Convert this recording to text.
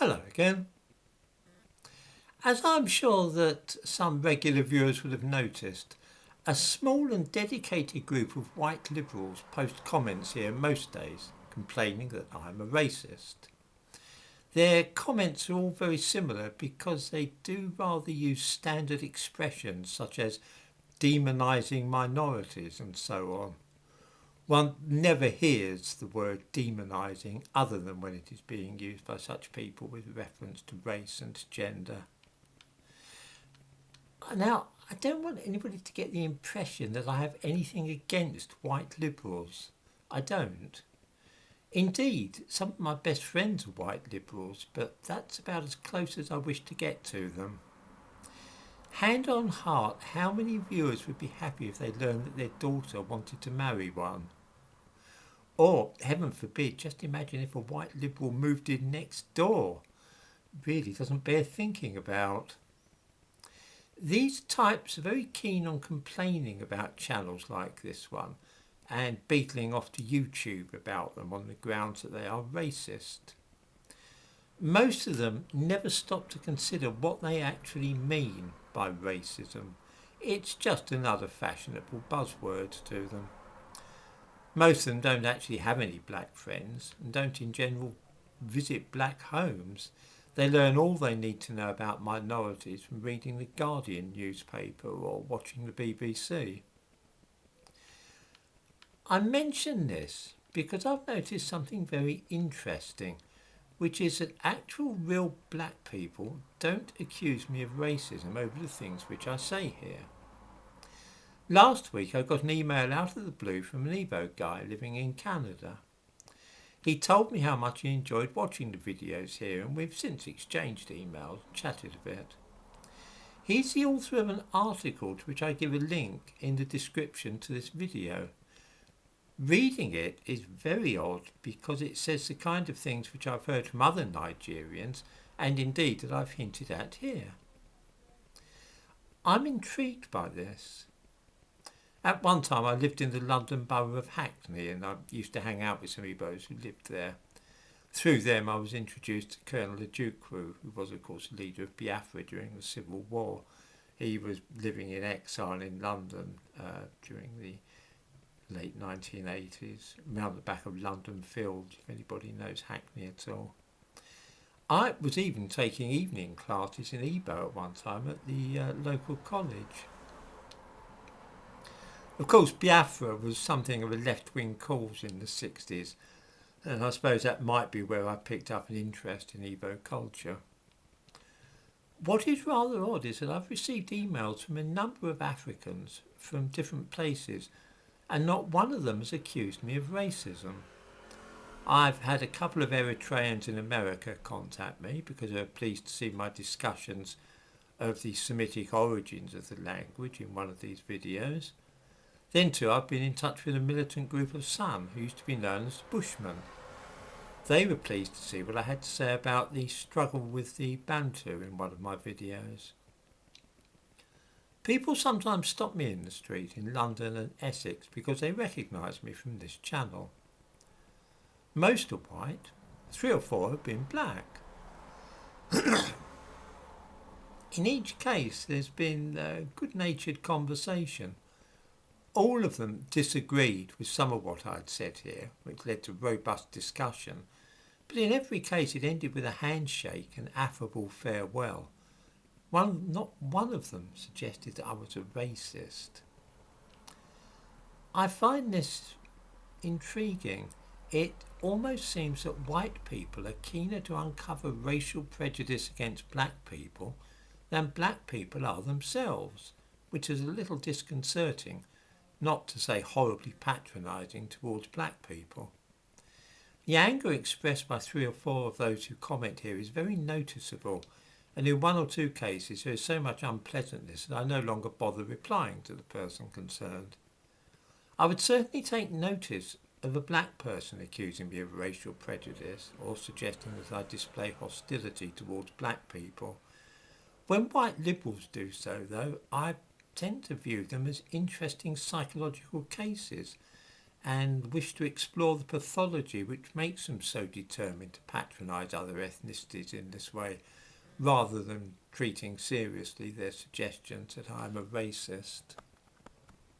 Hello again. As I'm sure that some regular viewers would have noticed, a small and dedicated group of white liberals post comments here most days complaining that I'm a racist. Their comments are all very similar because they do rather use standard expressions such as demonising minorities and so on. One never hears the word demonising other than when it is being used by such people with reference to race and gender. Now, I don't want anybody to get the impression that I have anything against white liberals. I don't. Indeed, some of my best friends are white liberals, but that's about as close as I wish to get to them. Hand on heart, how many viewers would be happy if they learned that their daughter wanted to marry one? Or, heaven forbid, just imagine if a white liberal moved in next door. Really doesn't bear thinking about. These types are very keen on complaining about channels like this one and beetling off to YouTube about them on the grounds that they are racist. Most of them never stop to consider what they actually mean by racism. It's just another fashionable buzzword to them. Most of them don't actually have any black friends and don't in general visit black homes. They learn all they need to know about minorities from reading the Guardian newspaper or watching the BBC. I mention this because I've noticed something very interesting, which is that actual real black people don't accuse me of racism over the things which I say here. Last week I got an email out of the blue from an Igbo guy living in Canada. He told me how much he enjoyed watching the videos here, and we've since exchanged emails, chatted a bit. He's the author of an article to which I give a link in the description to this video. Reading it is very odd because it says the kind of things which I've heard from other Nigerians, and indeed that I've hinted at here. I'm intrigued by this. At one time I lived in the London borough of Hackney, and I used to hang out with some Igbos who lived there. Through them I was introduced to Colonel Ojukwu, who was of course the leader of Biafra during the Civil War. He was living in exile in London during the late 1980s, around the back of London Field, if anybody knows Hackney at all. I was even taking evening classes in Igbo at one time at the local college. Of course, Biafra was something of a left-wing cause in the 60s, and I suppose that might be where I picked up an interest in Igbo culture. What is rather odd is that I've received emails from a number of Africans from different places, and not one of them has accused me of racism. I've had a couple of Eritreans in America contact me because they were pleased to see my discussions of the Semitic origins of the language in one of these videos. Then too, I've been in touch with a militant group of San who used to be known as Bushmen. They were pleased to see what I had to say about the struggle with the Bantu in one of my videos. People sometimes stop me in the street in London and Essex because they recognise me from this channel. Most are white, 3 or 4 have been black. In each case there's been a good-natured conversation. All of them disagreed with some of what I'd said here, which led to robust discussion, but in every case it ended with a handshake and affable farewell. Not one of them suggested that I was a racist. I find this intriguing. It almost seems that white people are keener to uncover racial prejudice against black people than black people are themselves, which is a little disconcerting, not to say horribly patronising towards black people. The anger expressed by 3 or 4 of those who comment here is very noticeable, and in 1 or 2 cases there is so much unpleasantness that I no longer bother replying to the person concerned. I would certainly take notice of a black person accusing me of racial prejudice or suggesting that I display hostility towards black people. When white liberals do so, though, I tend to view them as interesting psychological cases, and wish to explore the pathology which makes them so determined to patronise other ethnicities in this way, rather than treating seriously their suggestions that I am a racist.